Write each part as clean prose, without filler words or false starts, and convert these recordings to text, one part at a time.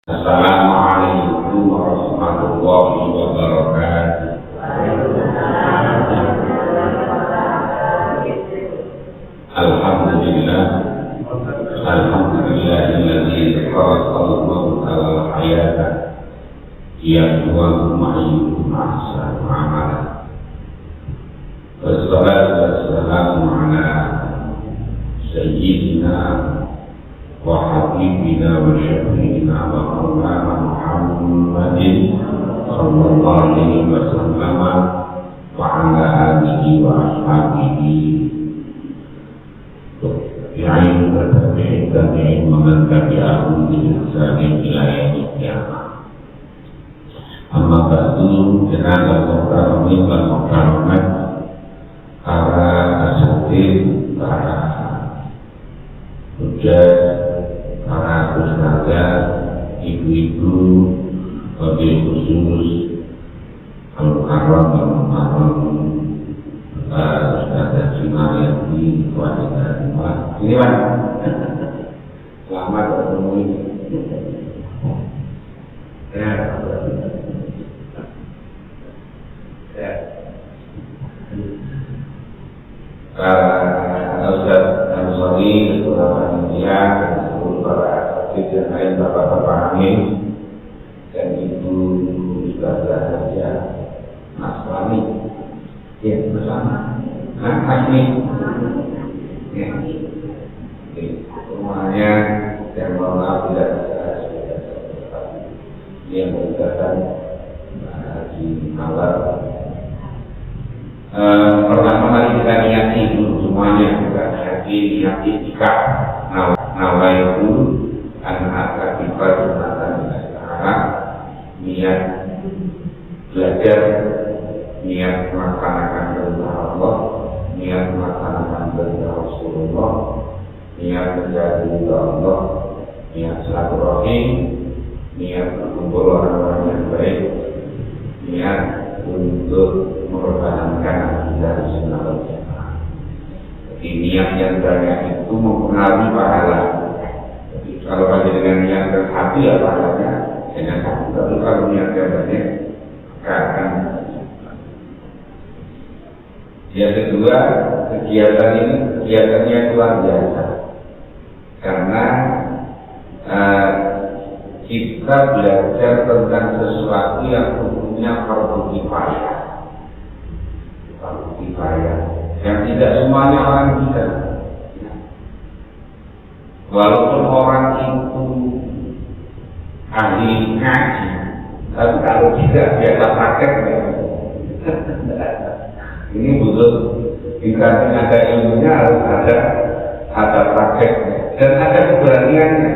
Assalamualaikum warahmatullahi wabarakatuh. Alhamdulillah, alhamdulillahilladzi khalaqal mauta wal hayata liyabluwakum ayyukum ahsanu amala. Wassalatu wassalamu ala sayyidina wa habibina wa syafi'ina wa maulana Muhammadin sallallahu alaihi wasallam wa ala alihi wa ashabihi bi'ain wa tabi'in wa man tabi'ahum bi ihsanin ila yaumil qiyamah. Amma ba'du, jenazah muhtaromin wal muhtaromat, para asatid, para hujjah, para ustazah, ibu-ibu, wabil khusus al-mukarram al-mukarram, ustazah Simayati, wanita rumah. Ini Pak, selamat bertemu ini. Ustaz Ansori, Ketua Panitia, dan seluruh para asatid yang lain, bapak-bapak amin, dan ibu Ustazah Haja Nasrani, ya bersama, Asmi, ya, semuanya yang mohon maaf tidak bisa yang berkaitan di malam. Pertama kali kita niati dulu semuanya, kita niati itikaf nawaitu anak kita sunatan sekarang, niat belajar, niat melaksanakan perintah Allah, niat melaksanakan perintah Rasulullah, niat menjadi ridha Allah, niat silaturahim, niat berkumpul orang-orang yang baik, niat untuk mempertahankan akidah sunnah wal jamaah. Jadi niat yang banyak itu mempengaruhi pahala. Jadi kalau ada dengan niat yang hati ya pahalanya dengan hati. Tapi kalau niat yang banyak akan. Yang kedua, kegiatan ini kegiatannya luar biasa karena kita belajar tentang sesuatu yang umumnya fardu kifayah. Fardu kifayah yang tidak semuanya orang bisa. Walaupun orang itu ahli ngaji, tapi kalau tidak biasa praktek, ini butuh kita ada ilmunya, harus ada prakteknya dan ada keberaniannya.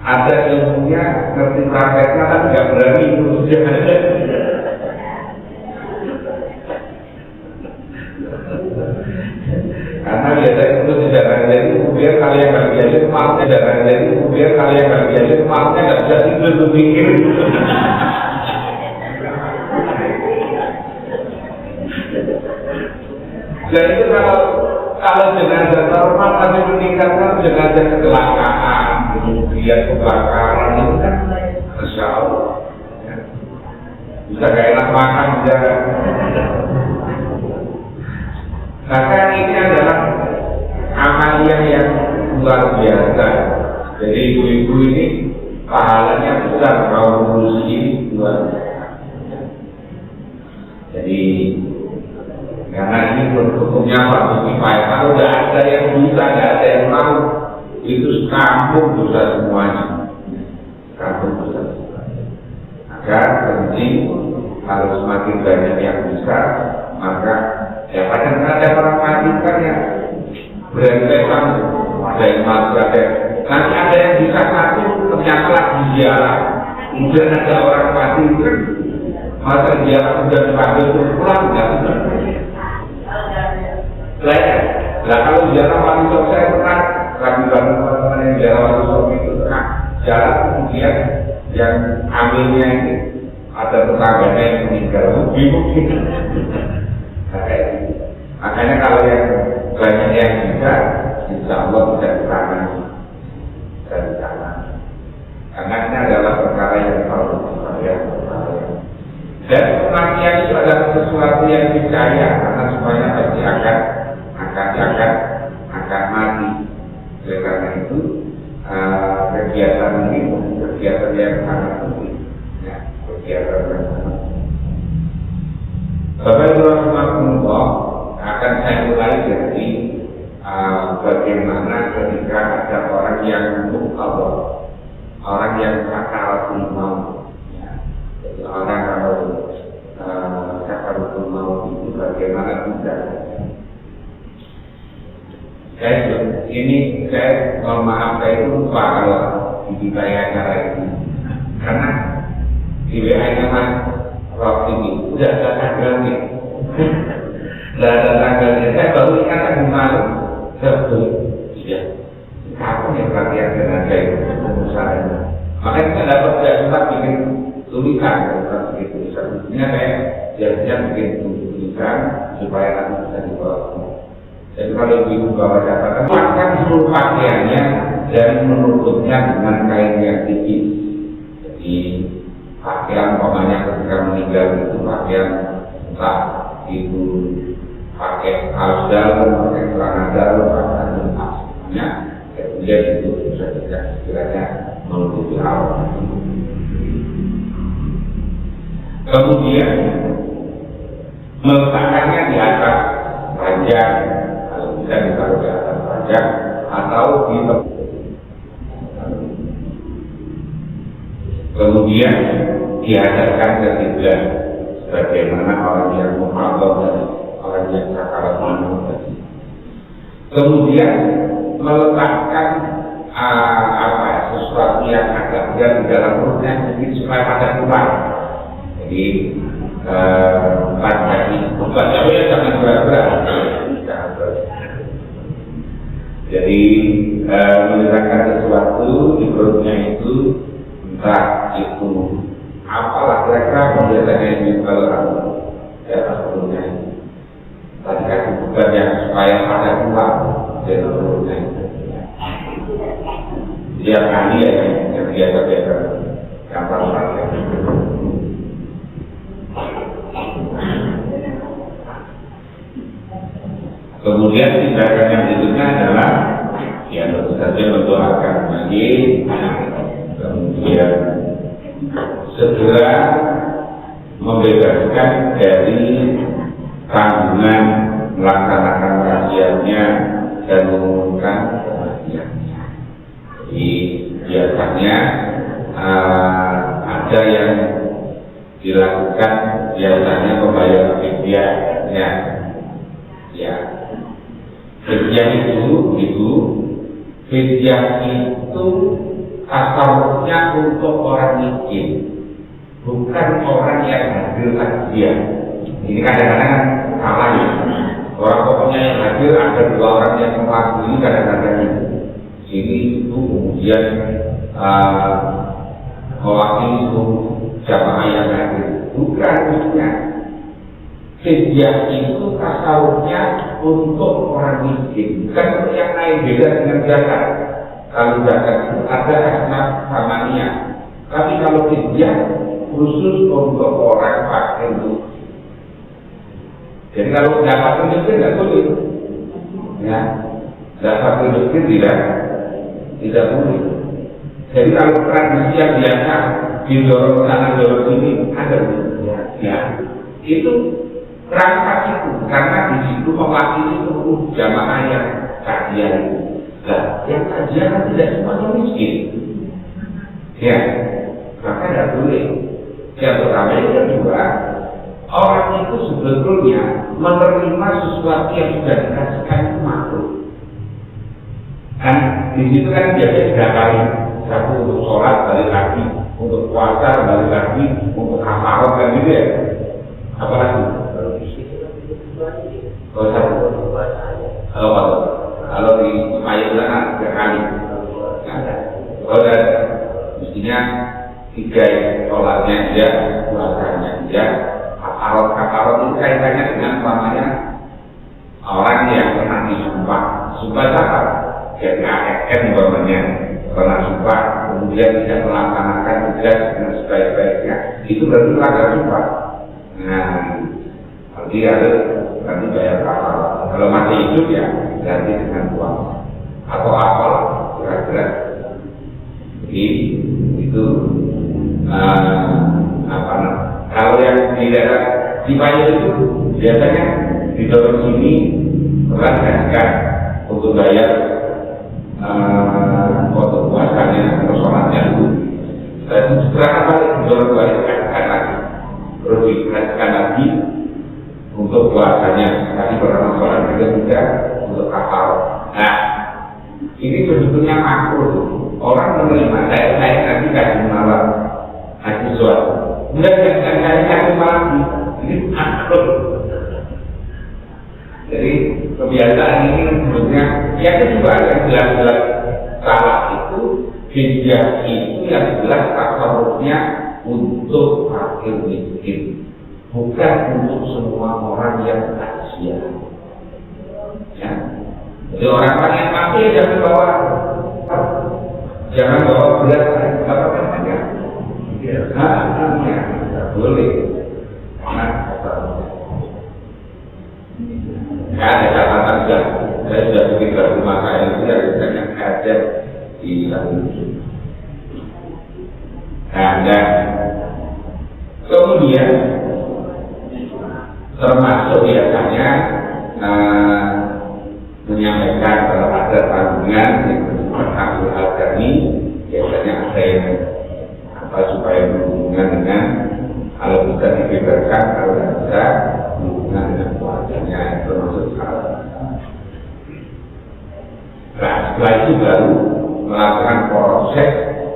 Ada ilmunya, ngerti prakteknya, kan tidak berani itu karena biasa itu tidak akan jadi, kemudian kalian nggak jadi maafnya tidak akan jadi, kemudian kalian nggak jadi maafnya nggak bisa tidur berpikir. Dan itu kalau jenazah normal tapi meningkatkan jenazah kecelakaan, kemudian kebakaran itu kan Masya Allah bisa gak enak makan juga. Maka ini adalah amalia yang luar biasa. Jadi ibu-ibu ini pahalanya besar, kaum ngurusi ini luar biasa. Jadi karena ini hukumnya fardu kifayah. Kalau tidak ada yang bisa, tidak ada yang mau, itu kampung dosa semuanya. Kampung dosa semuanya. Maka penting harus semakin banyak yang bisa. Maka ya kadang-kadang orang mati kan ya berentetan, ada yang mati, ada nanti ada yang bisa satu ternyata lagi ziarah. Kemudian ada orang mati itu kan masa ziarah sudah dipanggil pulang nggak sudah. Nah kalau ziarah wali songo saya pernah ragu-ragu teman-teman yang ziarah wali songo itu pernah jalan, kemudian yang ambilnya ini ada tetangganya yang meninggal, bingung gitu. Makanya kalau yang banyak yang bisa, insya Allah bisa ditangani. Karena ini adalah niscaya, karena semuanya pasti akan mati. Oleh karena itu kegiatan ini kegiatan yang sangat penting, ya, kegiatan yang sangat penting. Bapak Ibu Rahimahumullah, akan saya mulai dari bagaimana ketika ada orang yang muktabah, orang yang sakaratul maut. Jadi orang kalau sakaratul maut itu bagaimana tindakannya. Saya mohon maaf, saya itu lupa kalau didikai acara ini, karena di WA-nya Mas Rob ini udah ada tanggalnya. Udah ada tanggalnya. Saya baru ingat tanggal malam. Iya. Kapan yang pelatihan tenaga itu pengusaha? Makanya saya dapat saya sempat bikin tulisan, bukan bikin tulisan. Intinya saya biasanya bikin tulisan supaya nanti bisa dibawa. Jadi kalau ibu bawa catatan, pasang seluruh pakaiannya dan menutupnya dengan kain yang tipis. Jadi pakaian pokoknya ketika meninggal itu pakaian entah itu pakai kaos dalam, pakai celana dalam, pakai semuanya, kemudian itu bisa sekiranya menutupi aurat. Kemudian meletakkannya di atas ranjang, kalau bisa ditaruh di atas ranjang atau di tempat. Kemudian dihadapkan ke kiblat sebagaimana orang yang muhadhar dari orang yang sakaratul maut tadi. Kemudian meletakkan sesuatu yang agak berat di dalam perutnya sedikit supaya pada keluar. Jadi empat kaki, ya jangan berat-berat. Jadi meletakkan sesuatu di perutnya itu, entah itu apalah kira-kira pembiasanya ini kalau aku di atas perutnya itu. Tadi kasih bukan yang supaya pada keluar dari perutnya itu. Dia kali ya yang biasa-biasa gampang saja. Kemudian tindakan yang berikutnya adalah ya tentu saja mendoakan mayit, kemudian segera membebaskan dari tanggungan melaksanakan wasiatnya dan mengumumkan kematiannya. Jadi biasanya ada yang dilakukan biasanya membayar fidyah, ya. Fidyah itu tasawufnya untuk orang miskin, bukan orang yang hadir takziah. Ini kadang-kadang salah ya. Orang pokoknya yang hadir ada dua orang yang mewakili kadang-kadang itu. Ini itu kemudian mewakili seluruh jamaah yang hadir. Bukan maksudnya. Fidyah itu tasawufnya untuk orang miskin, bukan untuk yang lain. Beda dengan zakat. Kalau zakat itu ada asnaf samania, tapi kalau fidyah khusus untuk orang fakir. Jadi kalau dapat miskin tidak sulit, ya, dapat miskin tidak sulit. Jadi kalau tradisi yang biasa didorong sana dorong sini ada, ya, itu perangkat itu karena di situ mewakili seluruh jamaah yang kajian itu. Nah, yang kajian tidak semuanya miskin, ya, maka tidak boleh. Yang pertama itu kedua, orang itu sebetulnya menerima sesuatu yang sudah dikasihkan itu makhluk. Kan di situ kan biasanya tiga kali, satu untuk sholat balik lagi, untuk puasa balik lagi, untuk kafarat kan gitu ya. Apalagi? Kalau di Mayulan tiga kali, ada. Mestinya tiga sholatnya dia, puasanya dia. Kafarat itu kaitannya dengan namanya orang yang pernah disumpah zakat, jadi ASN umpamanya pernah sumpah, kemudian tidak melaksanakan tugas dengan sebaik-baiknya, itu berarti melanggar sumpah. Nah, kalau Jadi harus nanti bayar kapal. Kalau masih hidup ya ganti dengan uang atau apel kira-kira. Jadi itu kalau yang di daerah Cipayu itu biasanya didorong sini perhatikan untuk bayar untuk puasanya atau sholatnya itu. Dan sekarang balik didorong balik lagi, terus diperhatikan lagi untuk puasanya. Tadi pertama sholat juga untuk kapal. Nah, ini sebetulnya makruh. Orang menerima, saya nanti kasih malam haji suatu. Enggak saya kasih malam ini makruh. Jadi kebiasaan ini sebetulnya yang kedua yang jelas-jelas salah itu fidyah itu yang jelas tasarrufnya untuk fakir miskin, bukan untuk semua orang yang kasihan. Ya. Jadi orang yang mati jangan bawa berat, apa namanya? Tidak boleh. Ada catatan saya sudah bikin ke rumah saya itu yang biasanya ada di satu. Dan kemudian termasuk biasanya menyampaikan kalau ada tanggungan yang bersifat akil agami, biasanya ada yang supaya berhubungan dengan kalau bisa dibebaskan, kalau tidak bisa berhubungan dengan keluarganya, termasuk salah. Nah, setelah itu baru melakukan proses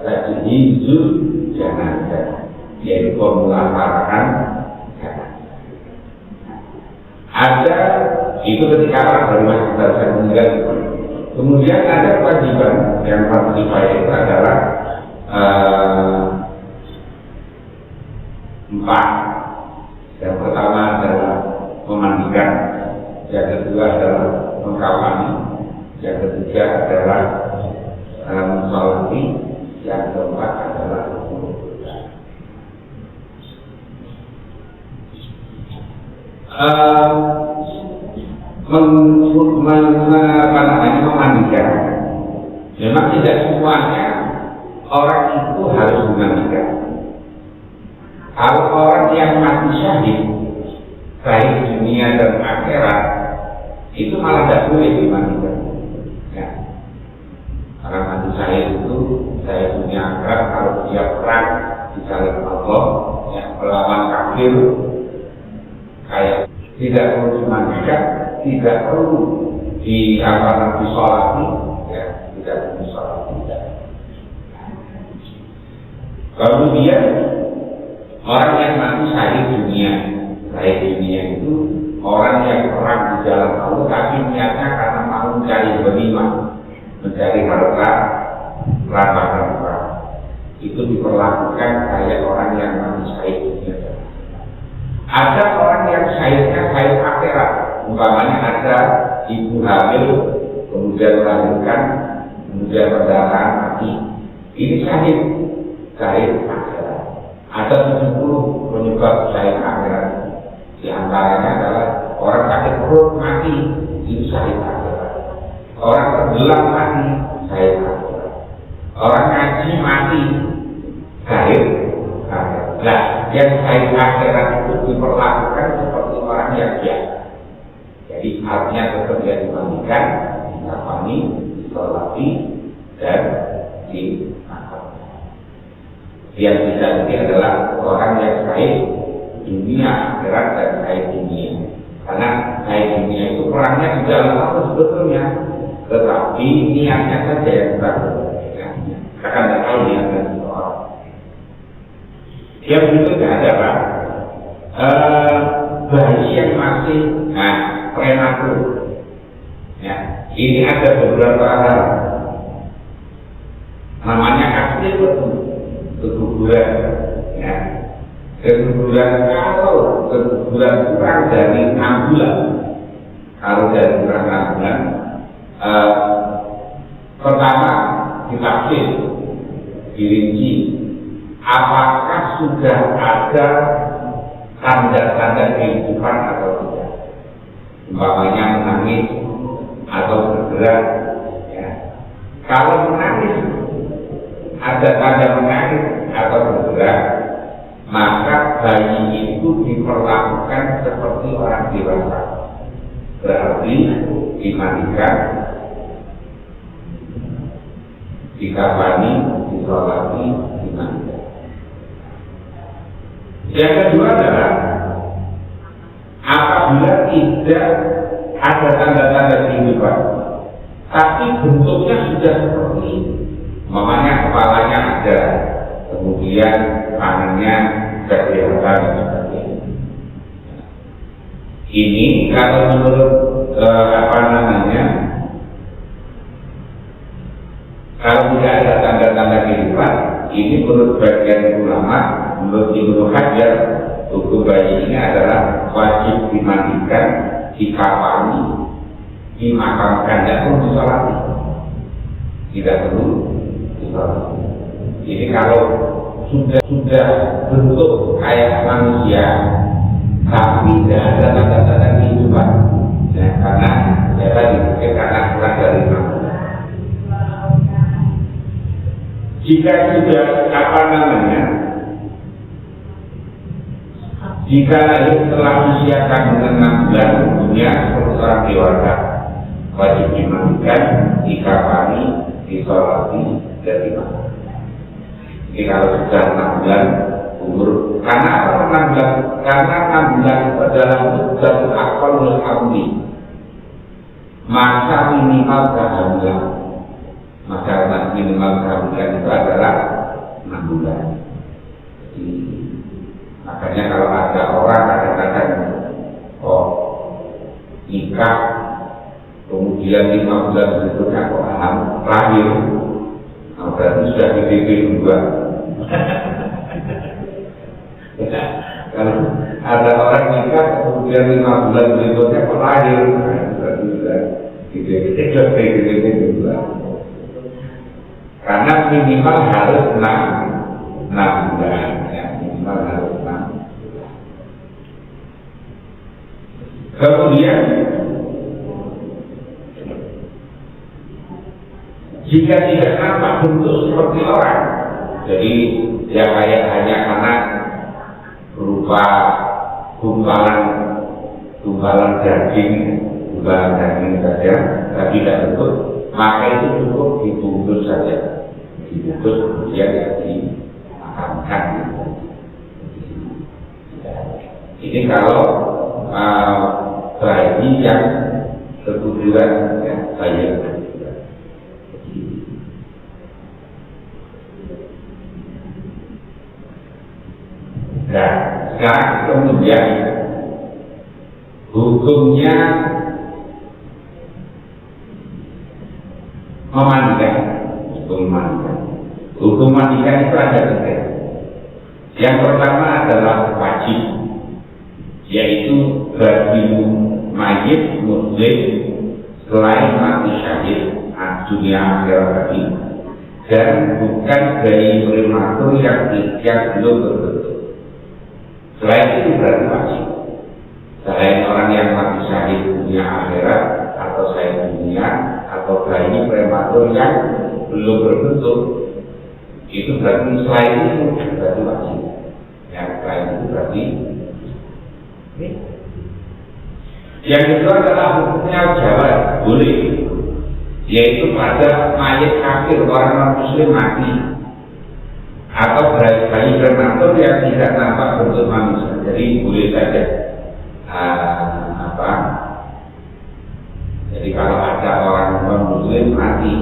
tajhizul jenazah, yaitu pemulasaran jenazah. Ada itu ketika orang baru masih selesai meninggal. Kemudian ada kewajiban yang harus dibayar itu adalah 4. Yang pertama adalah memandikan, yang kedua adalah mengkafani, yang ketiga adalah mensolati, yang keempat adalah memandikan. Memang tidak semuanya orang itu harus memandikan. Kalau orang yang mati syahid baik dunia dan akhirat itu malah tidak boleh dimandikan. Ya. Orang mati syahid itu saya dunia akhirat kalau dia perang di jalan Allah, ya, melawan kafir, kayak tidak perlu dimandikan, tidak perlu disolati, ya, tidak perlu disolati. Kemudian orang yang mati syahid dunia itu orang yang perang di jalan Allah, tapi niatnya karena mau mencari ghanimah, mencari harta rampasan perang. Itu diperlakukan kayak orang yang mati syahid dunia. Ada orang yang syahidnya syahid akhirat, umpamanya ada ibu hamil, kemudian melahirkan, kemudian pendarahan mati. Ini syahid akhirat. Ada 70 penyebab syahid akhirat. Di antaranya adalah orang sakit perut mati, itu syahid akhirat. Orang tenggelam mati, syahid akhirat. Orang ngaji mati, syahid akhirat. Nah, yang syahid akhirat itu diperlakukan seperti orang yang biasa. Jadi artinya tetap dia dimandikan, dikafani, disolati, dan yang tidak mungkin adalah orang yang syahid dunia akhirat dan syahid dunia. Karena syahid dunia itu perangnya di dalam apa sebetulnya, tetapi niatnya saja yang bagus. Akan tidak tahu niatnya seseorang. Yang berikutnya adalah bayi yang masih prematur. Ya, ini ada beberapa hal. Namanya aktif keguguran, ya. Keguguran kalau keguguran kurang dari 6 bulan, kalau dari kurang 6 bulan, pertama ditafsir, dirinci, apakah sudah ada tanda-tanda kehidupan atau tidak. Umpamanya menangis atau bergerak. Ya. Kalau menangis, ada tanda menangis atau bergerak, maka bayi itu diperlakukan seperti orang dewasa. Berarti dimandikan, dikafani, disolati, dimandikan. Yang kedua adalah apabila tidak ada tanda-tanda kehidupan, tapi bentuknya sudah seperti ini. Mamanya kepalanya ada, kemudian tangannya kelihatan dan sebagainya. Ini kalau menurut kalau tidak ada tanda-tanda kehidupan, ini menurut bagian ulama, menurut Ibnu Hajar, hukum bayi ini adalah wajib dimandikan, dikafani, dimakamkan, dan perlu disolati. Tidak perlu disolati. Jadi kalau sudah bentuk kayak manusia, tapi tidak ada tanda-tanda kehidupan, ya, karena ya tadi mungkin karena kurang dari kamu. Jika sudah jika telah usia kandungan 6 bulan umumnya seperti orang dewasa, wajib dimandikan, dikafani, disolati, dan dimakan. Jadi kalau sudah 6 bulan umur, karena apa 6 bulan? Karena 6 bulan itu adalah muddatul aqallul hamli, masa minimal kehamilan. Maka minimal kehamilan itu adalah 6 bulan. Jadi, makanya kalau ada orang kadang-kadang nikah kemudian 5 bulan berikutnya kok lahir, berarti sudah di DP juga. Kalau ada orang nikah kemudian 5 bulan berikutnya kok lahir, berarti sudah di DP juga. Karena minimal harus 6 bulan, ya, minimal harus 6 bulan. Kemudian jika tidak nampak bentuk seperti orang, jadi ya kayak hanya anak berupa gumpalan daging saja, tapi tidak bentuk, maka itu cukup dibungkus saja. Dibungkus kemudian ya dimakamkan. Ini kalau bayi yang keguguran, ya, bayi yang keguguran. Nah, sekarang kemudian hukumnya memandikan. Hukum mandikan itu ada 3. Yang pertama adalah wajib, yaitu bagi mayit muslim selain mati syahid dunia akhirat tadi, dan bukan dari prematur yang belum berbentuk. Selain itu berarti wajib. Selain orang yang mati syahid dunia akhirat atau selain dunia atau bayi prematur yang belum berbentuk, itu berarti selain itu berarti wajib. Yang selain itu berarti. Yang kedua adalah hukumnya jawab, boleh, yaitu pada mayat kafir orang non muslim mati atau bayi prematur yang tidak nampak bentuk manusia, jadi boleh saja. Jadi kalau ada orang non muslim mati,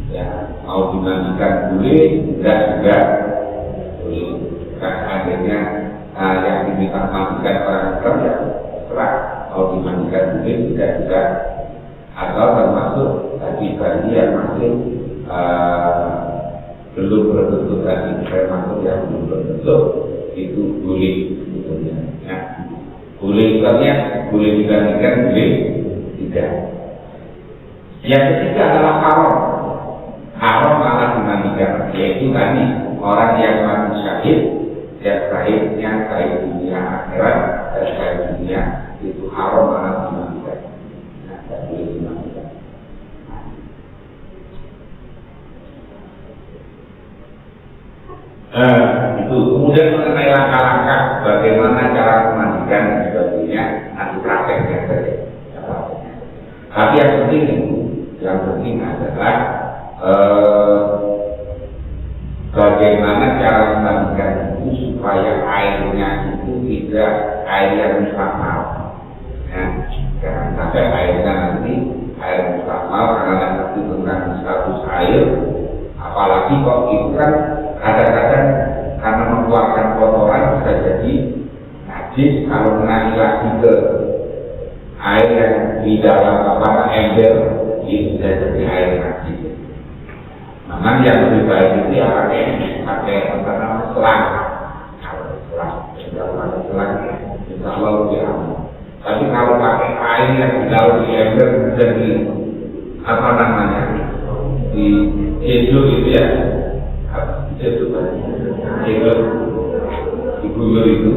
ya, mau dimandikan boleh, tidak juga boleh. Akhirnya yang diminta mandikan orang Islam ya terserah, mau dimandikan boleh, tidak juga. Atau termasuk tadi bayi yang masih belum berbentuk, tadi prematur yang belum berbentuk, itu boleh, ya. Boleh istilahnya, boleh dimandikan, boleh tidak. Yang ketiga adalah haram malah dimandikan, yaitu tadi orang yang mati syahid ya baiknya baik dunia akhirat dan baik dunia itu haram anak dimandikan. Nah, tidak boleh dimandikan. Itu kemudian mengenai langkah-langkah bagaimana cara memandikan dan sebagainya nanti prakteknya saja. Tapi yang penting adalah bagaimana cara memandikan itu supaya airnya itu tidak air yang mustahil, ya, jangan sampai airnya nanti air mustahil karena nanti tentang status air, apalagi kok itu kan kadang-kadang karena mengeluarkan kotoran bisa jadi najis kalau mengalir lagi ke air yang di dalam ember itu bisa jadi air najis. Memang yang lebih baik itu ya pakai apa namanya selang. Kalau pakai selang, insya Allah lebih aman. Tapi kalau pakai air yang di dalam di ember jadi apa namanya di jedul itu ya, jedul, diguyur itu.